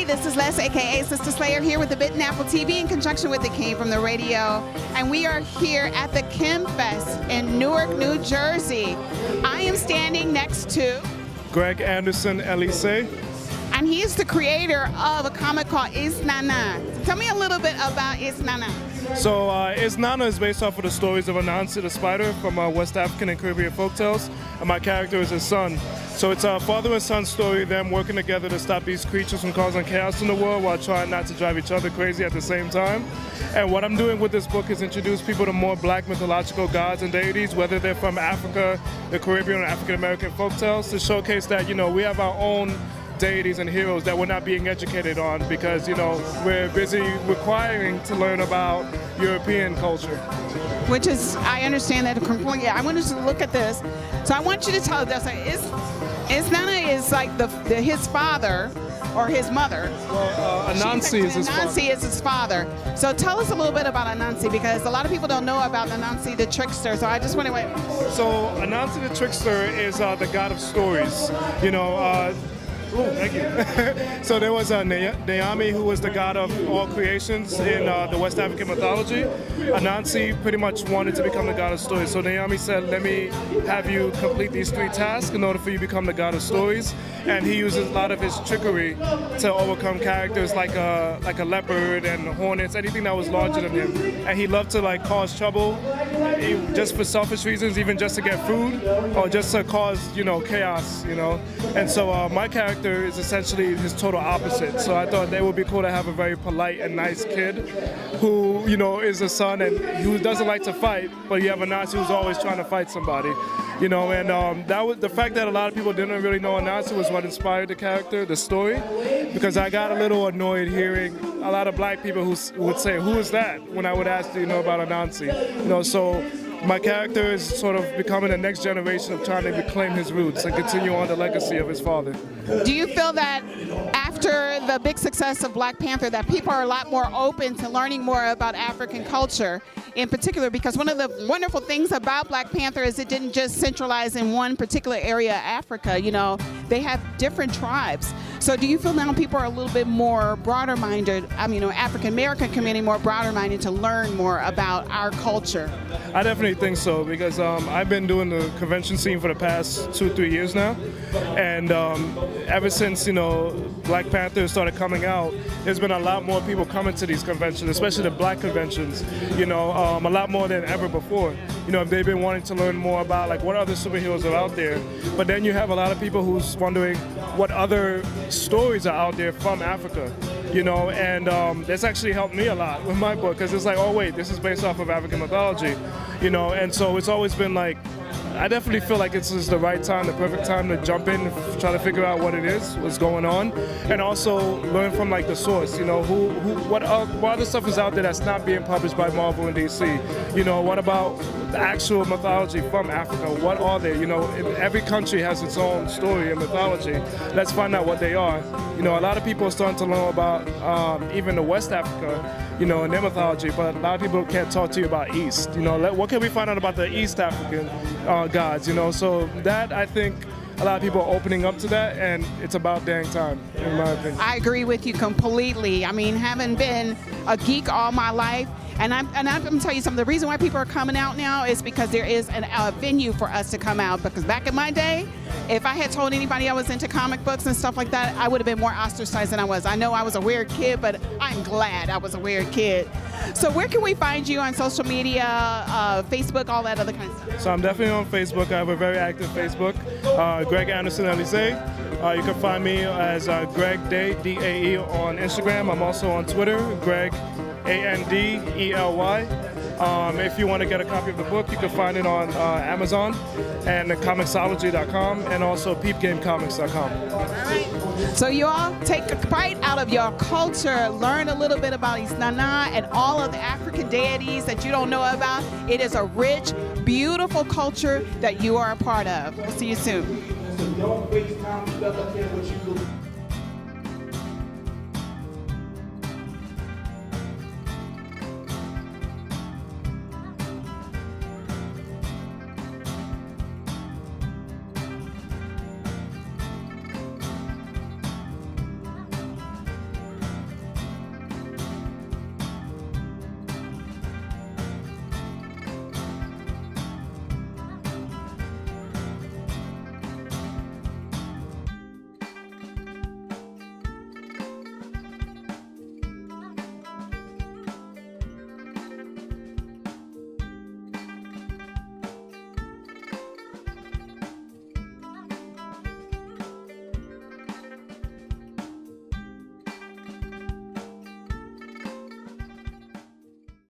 everybody. This is Les, aka Sister Slayer, here with the Bitten Apple TV in conjunction with the KHEM from the radio. And we are here at the KHEM Fest in Newark, New Jersey. I am standing next to Greg Anderson Elysee. And he's the creator of a comic called Is Nana. Tell me a little bit about Is Nana. So Is Nana is based off of the stories of Anansi the spider from West African and Caribbean folktales, and my character is his son. So it's a father and son story, them working together to stop these creatures from causing chaos in the world while trying not to drive each other crazy at the same time. And what I'm doing with this book is introduce people to more black mythological gods and deities, whether they're from Africa, the Caribbean, or African American folktales, to showcase that, you know, we have our own deities and heroes that we're not being educated on because, you know, we're busy requiring to learn about European culture. Which is, I understand that completely. I wanted to look at this. So I want you to tell us, Is Nana is like his father or his mother. Well, Anansi is his father. Anansi is his father. So tell us a little bit about Anansi, because a lot of people don't know about Anansi the trickster. So I just want to So Anansi the trickster is the god of stories. You know, oh, thank you. So there was Naomi, who was the god of all creations in the West African mythology. Anansi pretty much wanted to become the god of stories. So Naomi said, let me have you complete these 3 tasks in order for you to become the god of stories. And he uses a lot of his trickery to overcome characters like a leopard and hornets, anything that was larger than him. And he loved to like cause trouble, just for selfish reasons, even just to get food or just to cause, you know, chaos, you know. And so my character is essentially his total opposite. So I thought it would be cool to have a very polite and nice kid who, you know, is a son and who doesn't like to fight, but you have Anansi who's always trying to fight somebody. You know, and that was the fact that a lot of people didn't really know Anansi was what inspired the character, the story, because I got a little annoyed hearing a lot of black people who would say, "Who is that?" when I would ask, "Do you know about Anansi?" You know, so my character is sort of becoming the next generation of trying to reclaim his roots and continue on the legacy of his father. Do you feel that after the big success of Black Panther that people are a lot more open to learning more about African culture in particular? Because one of the wonderful things about Black Panther is it didn't just centralize in one particular area of Africa. You know, they have different tribes. So do you feel now people are a little bit more broader minded, African American community more broader minded to learn more about our culture? I definitely think so, because I've been doing the convention scene for the past 2-3 years now, and ever since, you know, Black Panther started coming out, there's been a lot more people coming to these conventions, especially the black conventions, you know, a lot more than ever before. You know, they've been wanting to learn more about like what other superheroes are out there, but then you have a lot of people who's wondering what other stories are out there from Africa. You know, and that's actually helped me a lot with my book, because it's like, oh wait, this is based off of African mythology, you know, and so it's always been like, I definitely feel like this is the right time, the perfect time to jump in, try to figure out what it is, what's going on, and also learn from like the source, you know, what other stuff is out there that's not being published by Marvel and DC, you know, what about the actual mythology from Africa, what are they, you know, every country has its own story and mythology, let's find out what they are. You know, a lot of people are starting to learn about even the West Africa, you know, and their mythology, but a lot of people can't talk to you about East, you know, what can we find out about the East African gods, you know, so that I think a lot of people are opening up to that, and it's about dang time, in my opinion. I agree with you completely. I mean, having been a geek all my life, and I'm going to tell you something, the reason why people are coming out now is because there is a venue for us to come out, because back in my day, if I had told anybody I was into comic books and stuff like that, I would have been more ostracized than I was. I know I was a weird kid, but I'm glad I was a weird kid. So where can we find you on social media, Facebook, all that other kind of stuff? So I'm definitely on Facebook. I have a very active Facebook, Greg Anderson Elysee. You can find me as Greg Day, D-A-E, on Instagram. I'm also on Twitter, Greg, A-N-D-E-L-Y. If you want to get a copy of the book, you can find it on Amazon and comicsology.com, and also peepgamecomics.com. All right. So you all take a bite out of your culture, learn a little bit about Is Nana and all of the African deities that you don't know about. It is a rich, beautiful culture that you are a part of. We'll see you soon.